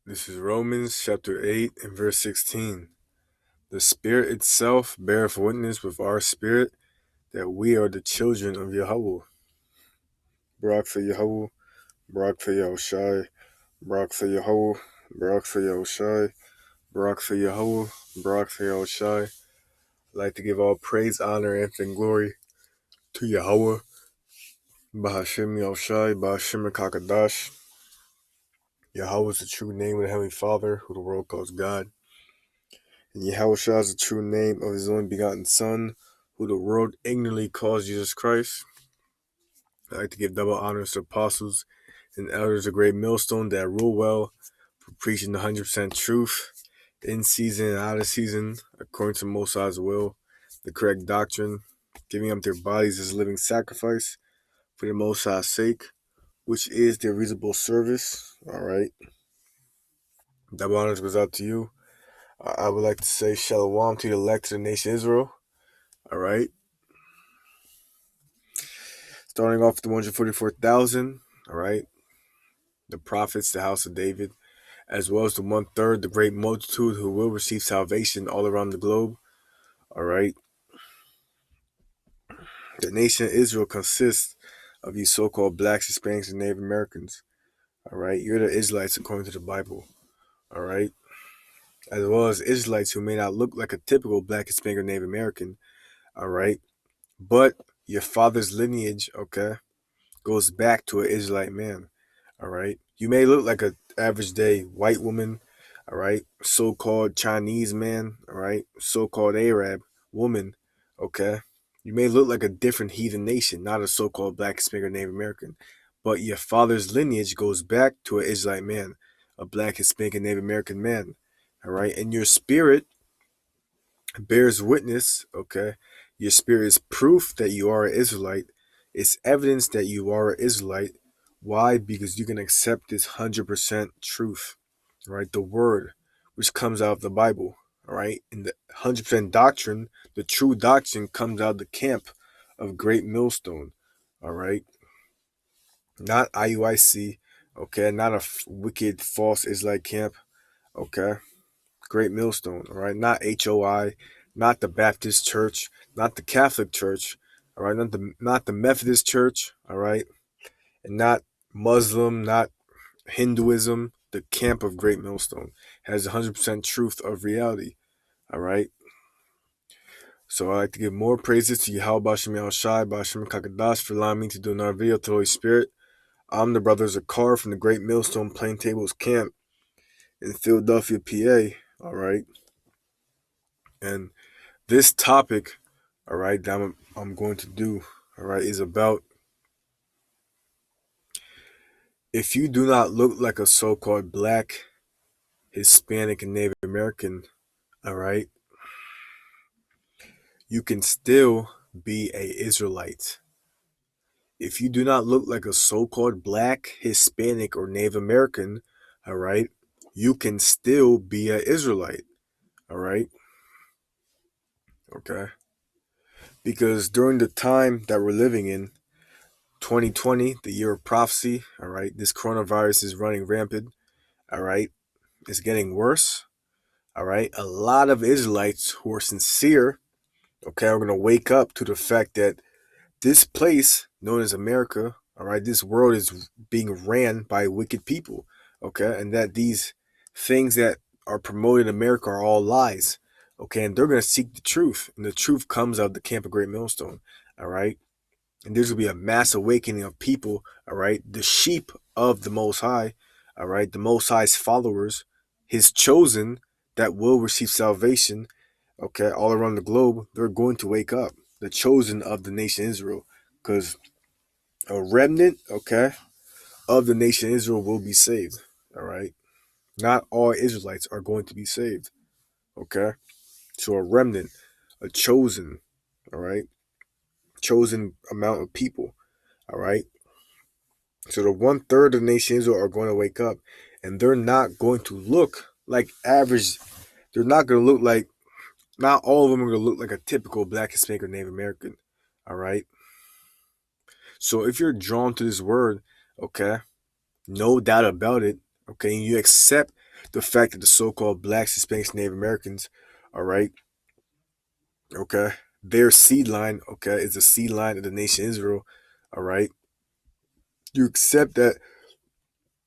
This is Romans chapter 8 and verse 16. The Spirit itself beareth witness with our spirit that we are the children of Yahweh. Barak for Yahweh, Barak for Yahushai, Barak for Yahweh, Barak for Yahushai, Barak for Yahweh, Barak for Yahushai. I'd like to give all praise, honor, and glory to Yahweh, Bahashim Yahushai, Bahashim Kakadash. Yahweh is the true name of the Heavenly Father, who the world calls God. And Yahushua is the true name of his only begotten Son, who the world ignorantly calls Jesus Christ. I like to give double honors to apostles and elders of great millstone that rule well for preaching the 100% truth in season and out of season, according to Most High's will, the correct doctrine, giving up their bodies as a living sacrifice for the Most High's sake, which is their reasonable service. All right. Double honors goes out to you. I would like to say shalom to the elect of the nation Israel. All right. Starting off with the 144,000, all right, the prophets, the house of David, as well as the 1/3, the great multitude who will receive salvation all around the globe, all right. The nation of Israel consists of you so-called blacks, Hispanics, and Native Americans, all right. You're the Israelites according to the Bible, all right, as well as Israelites who may not look like a typical black, Hispanic, or Native American, all right, but your father's lineage, okay, goes back to an Israelite man. All right. You may look like an average day white woman, all right, so-called Chinese man, all right, so-called Arab woman, okay. You may look like a different heathen nation, not a so-called black, Hispanic, or Native American, but your father's lineage goes back to an Israelite man, a black, Hispanic, and Native American man, all right. And your spirit bears witness, okay? Your spirit is proof that you are an Israelite. It's evidence that you are an Israelite. Why? Because you can accept this 100% truth, right? The word which comes out of the Bible, all right? And the 100% doctrine, the true doctrine comes out of the camp of Great Millstone, all right? Not IUIC, okay? Not a wicked false Israelite camp, okay? Great Millstone, all right? Not HOI, not the Baptist Church, not the Catholic Church, all right? Not the Methodist Church, all right? And not Muslim, not Hinduism. The camp of Great Millstone has 100% truth of reality, all right? So I'd like to give more praises to Yahweh Bashem Yahushai, Bashem Kakadash for allowing me to do another video to the Holy Spirit. I'm the brother Zakar from the Great Millstone Plain Tables Camp in Philadelphia, PA, all right? And this topic, all right, that I'm going to do, all right, is about if you do not look like a so-called black, Hispanic, and Native American, all right, you can still be a Israelite. If you do not look like a so-called black, Hispanic, or Native American, all right, you can still be an Israelite, all right, okay, because during the time that we're living in, 2020, the year of prophecy, all right, this coronavirus is running rampant, all right, it's getting worse, all right. A lot of Israelites who are sincere, okay, are going to wake up to the fact that this place known as America, all right, this world is being ran by wicked people, okay, and that these things that are promoted in America are all lies, okay, and they're going to seek the truth, and the truth comes out of the camp of Great Millstone, all right. And there's gonna be a mass awakening of people, all right, the sheep of the Most High, all right, the Most High's followers, his chosen that will receive salvation, okay, all around the globe. They're going to wake up, the chosen of the nation Israel, because a remnant, okay, of the nation Israel will be saved, all right. Not all Israelites are going to be saved, okay. So a remnant, a chosen, all right, chosen amount of people, all right. So the 1/3 of the nation Israel are going to wake up, and they're not going to look like average. They're not going to look like. Not all of them are going to look like a typical Black, Hispanic, or Native American. All right. So if you're drawn to this word, okay, no doubt about it. Okay, and you accept the fact that the so-called blacks, Hispanics, Native Americans, all right, okay, their seed line, okay, is the seed line of the nation Israel, all right. You accept that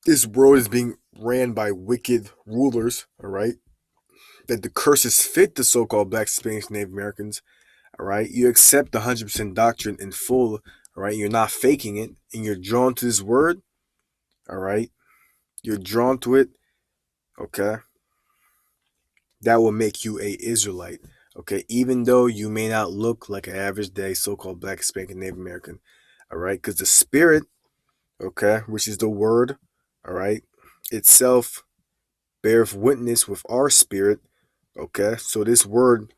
this world is being ran by wicked rulers, all right, that the curses fit the so-called blacks, Hispanics, Native Americans, all right. You accept the 100% doctrine in full, all right. You're not faking it, and you're drawn to this word, all right. You're drawn to it, okay. That will make you a Israelite, okay. Even though you may not look like an average day so-called black, Hispanic, Native American, all right, because the spirit, okay, which is the word, all right, itself beareth witness with our spirit, okay. So this word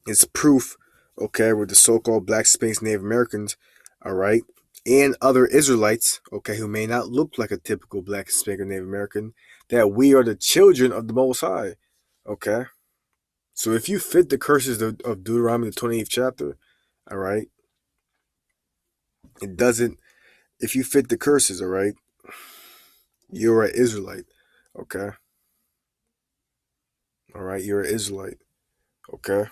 is proof, okay, with the so-called black, Hispanic, Native Americans, all right, and other Israelites, okay, who may not look like a typical black, Hispanic, Native American, that we are the children of the Most High, okay. So if you fit the curses of Deuteronomy, the 28th chapter, all right, it doesn't, if you fit the curses, all right, you're an Israelite, okay, all right, you're an Israelite, okay.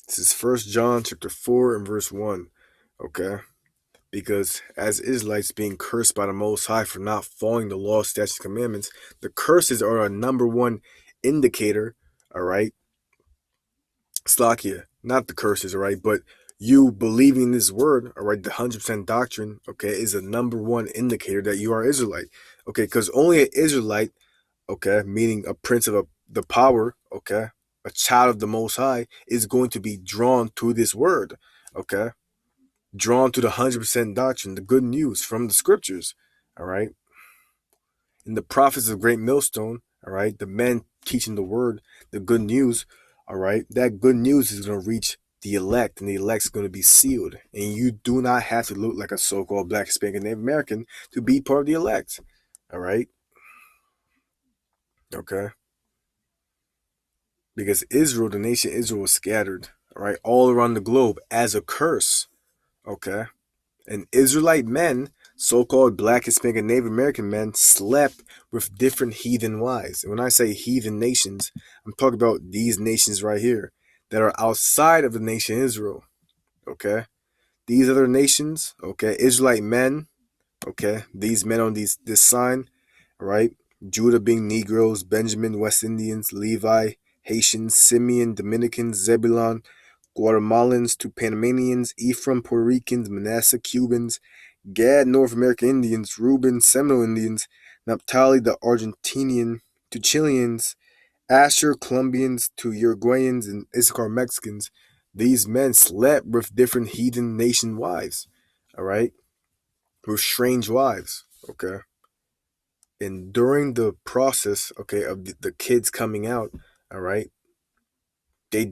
This is First John chapter 4 and verse 1, okay. Because as Israelites being cursed by the Most High for not following the law, statutes, commandments, the curses are a number one indicator, all right. Slakia, not the curses, all right, but you believing this word, all right, the 100% doctrine, okay, is a number one indicator that you are Israelite, okay, because only an Israelite, okay, meaning a prince of the power, okay, a child of the Most High, is going to be drawn to this word, okay, drawn to the 100% doctrine, the good news from the scriptures, all right, and the prophets of Great Millstone, all right, the men teaching the word, the good news, all right, that good news is going to reach the elect, and the elect's going to be sealed. And you do not have to look like a so-called black, Hispanic, Native American to be part of the elect, all right, okay, because Israel, the nation Israel, was scattered, all right, all around the globe as a curse, okay. And Israelite men, so-called black, Hispanic, and Native American men, slept with different heathen wives. And when I say heathen nations, I'm talking about these nations right here that are outside of the nation Israel. Okay, these other nations. Okay, Israelite men. Okay, these men on this sign, all right. Judah being Negroes, Benjamin, West Indians, Levi, Haitians, Simeon, Dominicans, Zebulon, Guatemalans to Panamanians, Ephraim, Puerto Ricans, Manasseh, Cubans, Gad, North American Indians, Reuben, Seminole Indians, Naphtali, the Argentinian, to Chileans, Asher, Colombians, to Uruguayans, and Issachar Mexicans. These men slept with different heathen nation wives, all right, with strange wives, okay. And during the process, okay, of the kids coming out, all right, they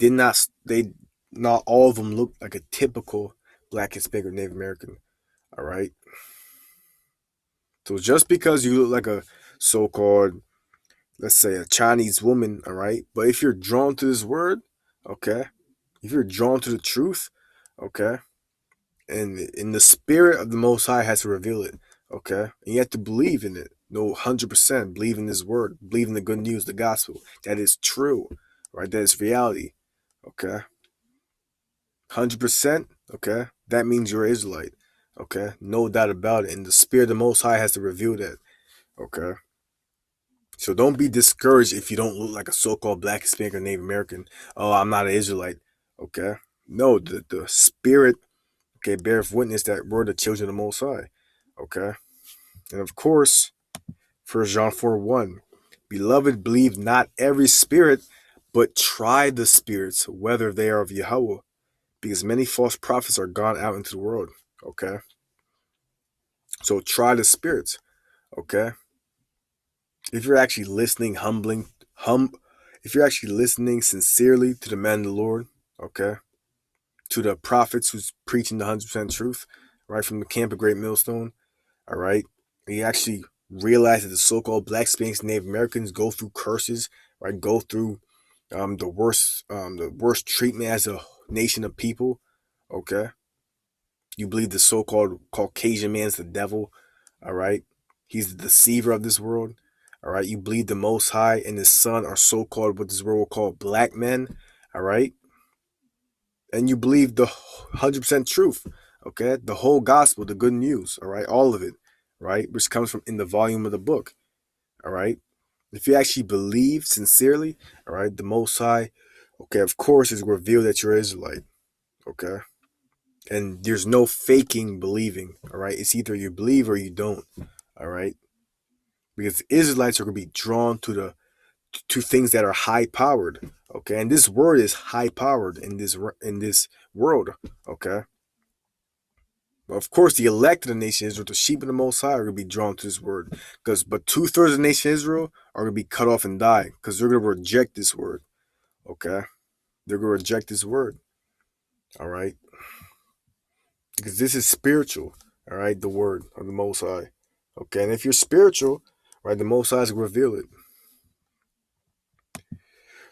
not all of them look like a typical black, Hispanic, or Native American, all right. So just because you look like a so-called, let's say, a Chinese woman, all right, but if you're drawn to this word, okay, if you're drawn to the truth, okay, and in the spirit of the Most High has to reveal it, okay, and you have to believe in it. No, 100% believe in this word, believe in the good news, the gospel, that is true, right? That is reality, okay, 100%, okay. That means you're an Israelite, okay, no doubt about it. And the spirit of the Most High has to reveal that, okay. So don't be discouraged if you don't look like a so-called black, Hispanic, or Native American. Oh, I'm not an Israelite. Okay. No, the spirit, okay, beareth witness that we're the children of the Most High. Okay. And of course, First John 4:1. Beloved, believe not every spirit, but try the spirits, whether they are of Yahweh, because many false prophets are gone out into the world. Okay. So try the spirits. Okay. If you're actually listening, if you're actually listening sincerely to the man of the Lord, okay, to the prophets who's preaching the 100% truth, right, from the camp of Great Millstone, all right, and you actually realize that the so-called black, Hispanics, Native Americans go through curses, right, go through the worst treatment as a nation of people, okay. You believe the so-called Caucasian man is the devil, all right. He's the deceiver of this world. All right. You believe the Most High and His Son are so-called what this world will call black men. All right. And you believe the 100% truth. Okay. The whole gospel, the good news. All right. All of it. Right. Which comes from in the volume of the book. All right. If you actually believe sincerely, all right, the Most High, okay, of course, is revealed that you're Israelite. Okay. And there's no faking believing. All right. It's either you believe or you don't. All right. Because Israelites are going to be drawn to things that are high powered. Okay. And this word is high powered in this world. Okay. But of course, the elect of the nation Israel, the sheep of the Most High, are going to be drawn to this word. But 2/3 of the nation Israel are going to be cut off and die because they're going to reject this word. Okay. They're going to reject this word. All right. Because this is spiritual. All right. The word of the Most High. Okay. And if you're spiritual, right, the Most High is going to reveal it.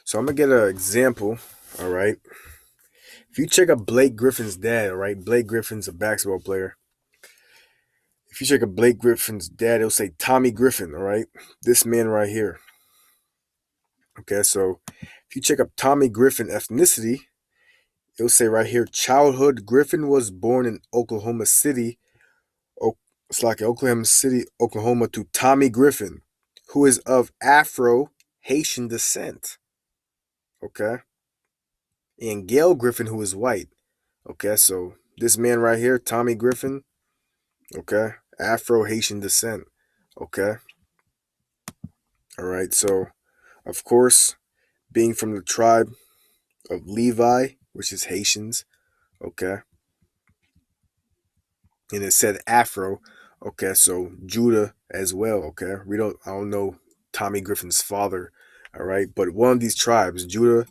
So I'm going to get an example. All right. If you check out Blake Griffin's dad, all right, Blake Griffin's a basketball player. If you check out Blake Griffin's dad, it'll say Tommy Griffin, all right? This man right here. Okay, so if you check up Tommy Griffin ethnicity, it'll say right here, childhood Griffin was born in Oklahoma City. It's like Oklahoma City, Oklahoma, to Tommy Griffin, who is of Afro-Haitian descent. Okay? And Gail Griffin, who is white. Okay, so this man right here, Tommy Griffin, okay, Afro-Haitian descent. Okay? All right, so of course, being from the tribe of Levi, which is Haitians, okay, and it said Afro, okay, so Judah as well, okay. I don't know Tommy Griffin's father, all right, but one of these tribes, Judah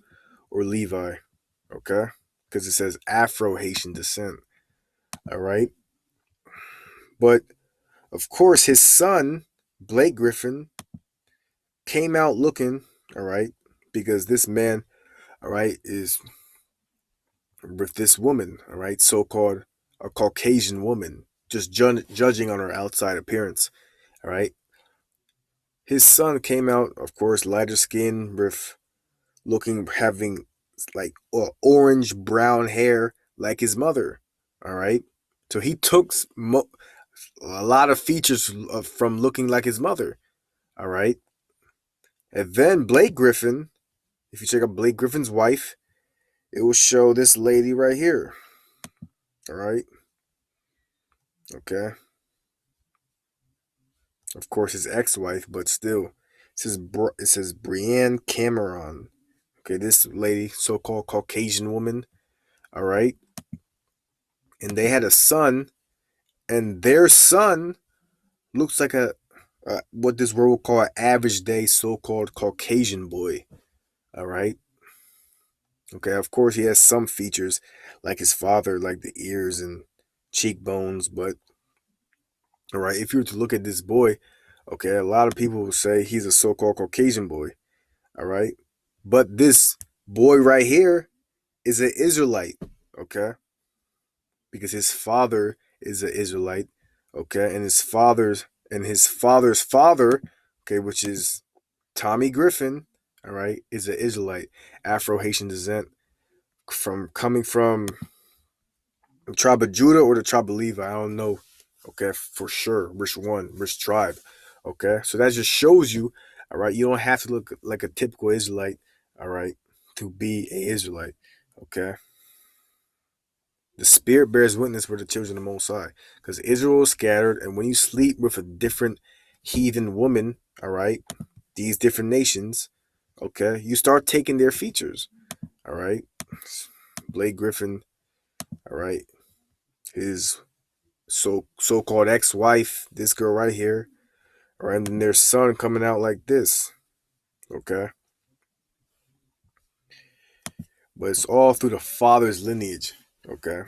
or Levi, okay, because it says Afro-Haitian descent, all right. But of course, his son Blake Griffin came out looking, all right, because this man, all right, is with this woman, all right, so-called a Caucasian woman, just judging on her outside appearance, all right. His son came out, of course, lighter skin, with having like orange brown hair like his mother, all right. So he took a lot of features from looking like his mother, all right. And then Blake Griffin, if you check out Blake Griffin's wife, it will show this lady right here, all right. Okay. Of course, his ex-wife, but still, it says Brienne Cameron. Okay, this lady, so-called Caucasian woman. All right, and they had a son, and their son looks like what this world will call an average day so-called Caucasian boy. All right. Okay, of course he has some features like his father, like the ears and cheekbones, but all right, if you were to look at this boy, okay, a lot of people will say he's a so-called Caucasian boy. All right. But this boy right here is an Israelite. Okay. Because his father is an Israelite. Okay. And his father's father, okay, which is Tommy Griffin, all right, is an Israelite, Afro-Haitian descent, from coming from the tribe of Judah or the tribe of Levi. I don't know, okay, for sure, which tribe. Okay. So that just shows you, all right, you don't have to look like a typical Israelite, all right, to be a Israelite. Okay. The Spirit bears witness with the children of the Most High. Because Israel is scattered, and when you sleep with a different heathen woman, all right, these different nations, okay, you start taking their features. All right. Blake Griffin, all right, his so-called ex-wife, this girl right here, all right, and then their son coming out like this. Okay. But it's all through the father's lineage. Okay.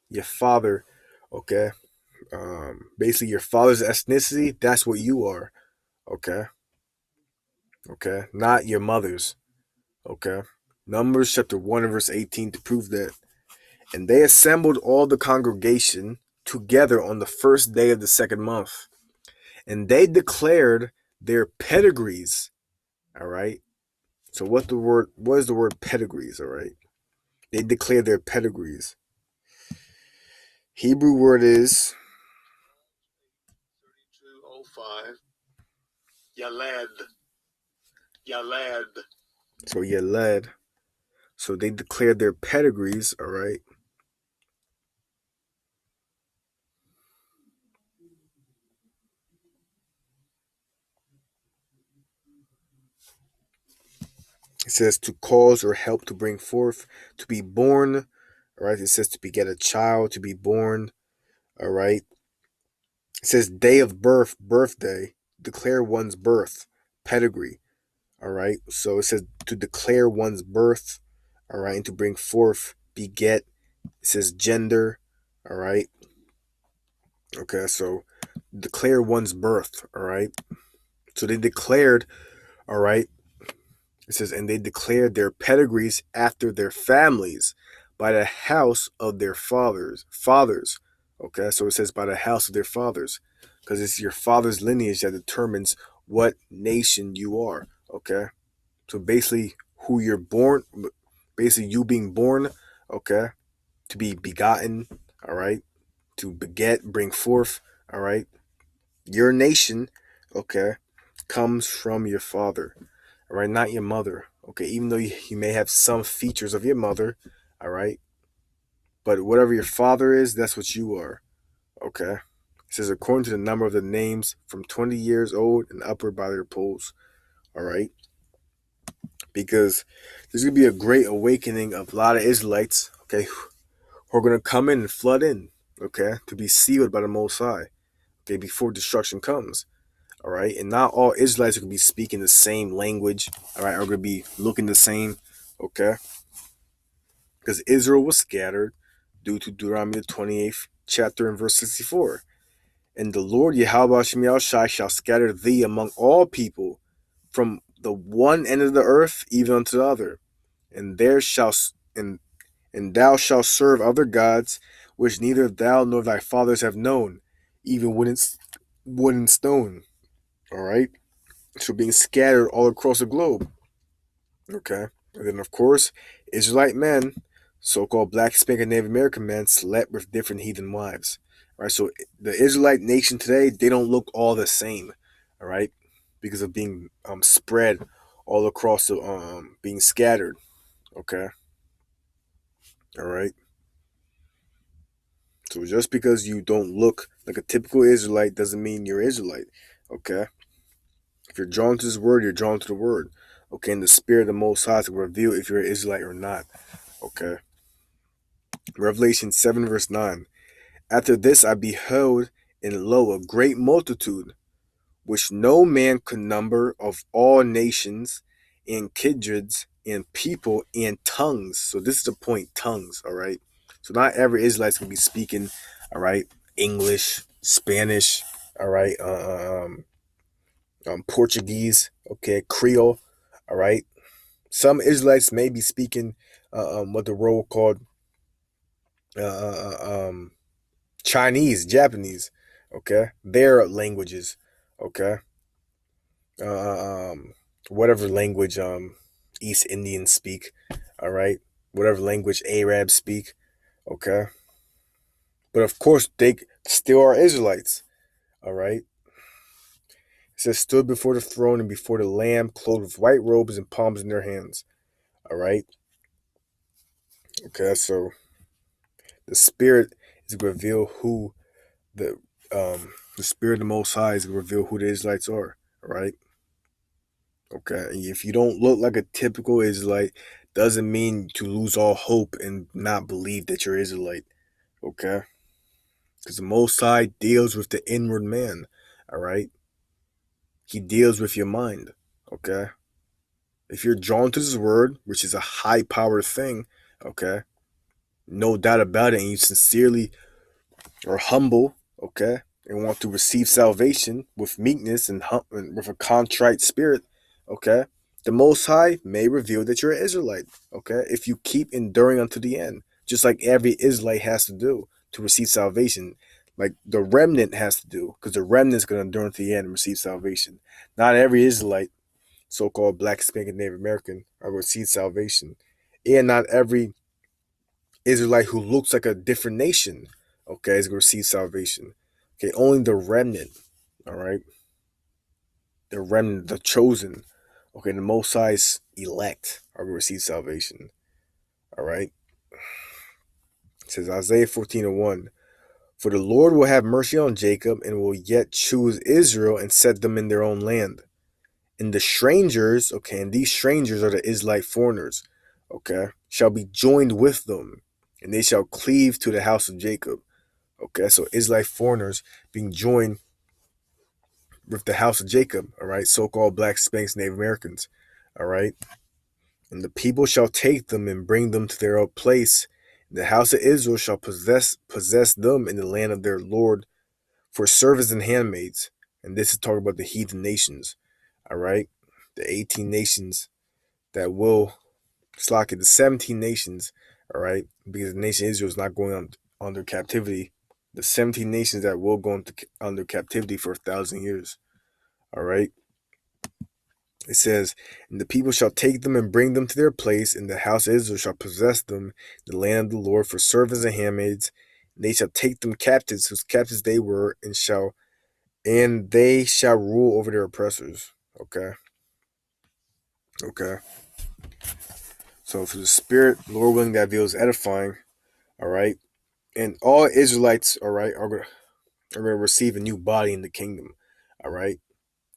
Your father, okay. Basically your father's ethnicity, that's what you are. Okay. Okay. Not your mother's. Okay. Numbers chapter 1 and verse 18 to prove that. And they assembled all the congregation together on the first day of the second month. and they declared their pedigrees. All right. So what is the word pedigrees? All right. They declared their pedigrees. Hebrew word is 3205. Yaled. Yaled. So Yaled. So they declared their pedigrees, all right. It says to cause or help to bring forth, to be born, all right. It says to beget a child, to be born, all right. It says day of birth, birthday, declare one's birth, pedigree, all right. So it says to declare one's birth, all right, and to bring forth, beget. It says gender, all right. Okay, so declare one's birth, all right. So they declared, all right. It says, and they declared their pedigrees after their families by the house of their fathers. Fathers. Okay, so it says by the house of their fathers. Because it's your father's lineage that determines what nation you are. Okay. So basically who you're born, basically you being born, okay, to be begotten, all right, to beget, bring forth, all right. Your nation, okay, comes from your father, all right, not your mother. Okay, even though you may have some features of your mother, all right, but whatever your father is, that's what you are. Okay. It says according to the number of the names from 20 years old and upward by their polls. All right. Because there's gonna be a great awakening of a lot of Israelites, okay, who are gonna come in and flood in, okay, to be sealed by the Most High, okay, before destruction comes. All right, and not all Israelites are gonna be speaking the same language. All right, are gonna be looking the same, okay, because Israel was scattered due to Deuteronomy the 28th chapter and verse 64. And the Lord Yahweh Shem Shai shall scatter thee among all people, from the one end of the earth even unto the other, and there shall and thou shalt serve other gods, which neither thou nor thy fathers have known, even wood and stone. All right, so being scattered all across the globe. Okay, and then of course, Israelite men, so-called Black, Hispanic, and Native American men, slept with different heathen wives. All right, so the Israelite nation today, they don't look all the same. All right, because of being spread all across the being scattered. Okay, all right. So just because you don't look like a typical Israelite doesn't mean you're Israelite. Okay, if you're drawn to this word, you're drawn to the word. Okay, and the spirit of the Most High will reveal if you're an Israelite or not. Okay. Revelation 7, verse 9. After this I beheld, and lo, a great multitude, which no man could number, of all nations, and kindreds, and people, and tongues. So this is the point, tongues, all right? So not every Israelite's going to be speaking, all right, English, Spanish, all right, Portuguese, okay, Creole, all right? Some Israelites may be speaking what the world called uh, uh, um, Chinese, Japanese, okay, their languages, okay, whatever language East Indians speak, all right, whatever language Arabs speak, okay, but of course they still are Israelites, all right. It says stood before the throne and before the Lamb, clothed with white robes and palms in their hands, all right. Okay, so the Spirit is going to reveal who the Spirit of the Most High is going to reveal who the Israelites are, all right. Okay, if you don't look like a typical Israelite, doesn't mean to lose all hope and not believe that you're Israelite. Okay, because the Most High deals with the inward man. All right, He deals with your mind. Okay, if you're drawn to this word, which is a high-powered thing, okay, no doubt about it, and you sincerely are humble, okay, and want to receive salvation with meekness and with a contrite spirit, okay, the Most High may reveal that you're an Israelite, okay, if you keep enduring unto the end, just like every Israelite has to do to receive salvation. Like the remnant has to do, because the remnant's going to endure to the end and receive salvation. Not every Israelite, so-called Black, Hispanic, Native American, are going to receive salvation, and not every Israelite who looks like a different nation, okay, is going to receive salvation. Okay, only the remnant, all right, the remnant, the chosen, okay, the Most High's elect are going to receive salvation. All right, it says Isaiah 14:1. For the Lord will have mercy on Jacob and will yet choose Israel and set them in their own land. And the strangers, okay, and these strangers are the Israelite foreigners, okay, shall be joined with them, and they shall cleave to the house of Jacob. Okay, so Israelite foreigners being joined with the house of Jacob, all right, so called Black, Hispanics, Native Americans, all right. And the people shall take them and bring them to their own place. And the house of Israel shall possess them in the land of their Lord for servants and handmaids. And this is talking about the heathen nations, all right, the 18 nations that will slack it, the 17 nations, all right, because the nation Israel is not going on under captivity. The 17 nations that will go under captivity for 1,000 years, all right. It says, and the people shall take them and bring them to their place, and the house of Israel shall possess them, in the land of the Lord, for servants and handmaids. And they shall take them captives, whose captives they were, and they shall rule over their oppressors. Okay. Okay. So for the spirit, Lord willing, that view is edifying. All right. And all Israelites, all right, are going to receive a new body in the kingdom. All right.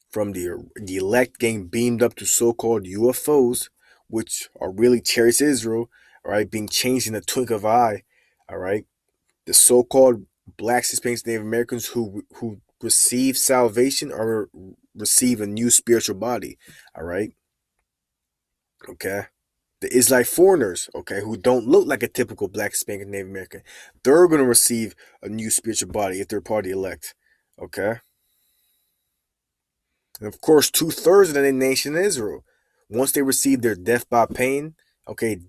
From the elect getting beamed up to so-called UFOs, which are really cherished Israel, all right, being changed in a twinkle of an eye, all right. The so-called Blacks, Hispanics, Native Americans who receive salvation or receive a new spiritual body, all right. Okay. The Israelite foreigners, okay, who don't look like a typical Black, Hispanic, Native American, they're going to receive a new spiritual body if they're part of the elect, okay. And of course, 2/3 of the nation of Israel, once they receive their death by pain, okay,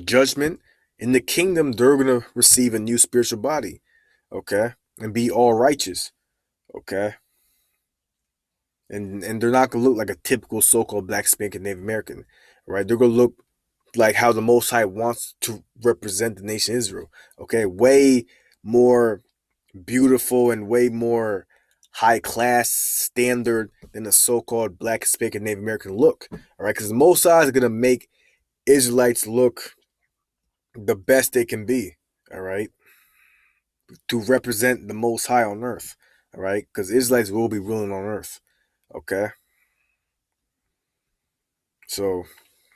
judgment in the kingdom, they're gonna receive a new spiritual body, okay, and be all righteous, okay, and they're not gonna look like a typical so-called Black, Hispanic, Native American, right? They're gonna look like how the Most High wants to represent the nation Israel, okay, way more beautiful and way more high class standard than the so-called Black, Hispanic, and Native American look. All right, because the Most High is gonna make Israelites look the best they can be. All right, to represent the Most High on earth. All right, because Israelites will be ruling on earth. Okay, so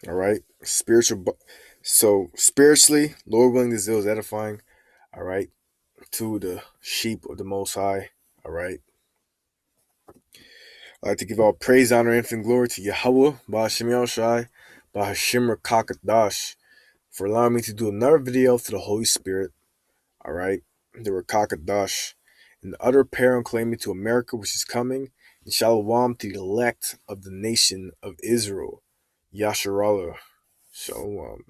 all right, so spiritually, Lord willing, this is edifying. All right, to the sheep of the Most High. All right. I'd like to give all praise, honor, infinite glory to Yahweh, Ba'ashem Yahushai, Ba'ashem Rakakadash, for allowing me to do another video to the Holy Spirit. All right, the Rakakadash, and the utter peril and calamity to America, which is coming, and Shalom to the elect of the nation of Israel. Yasharallah. Shalom.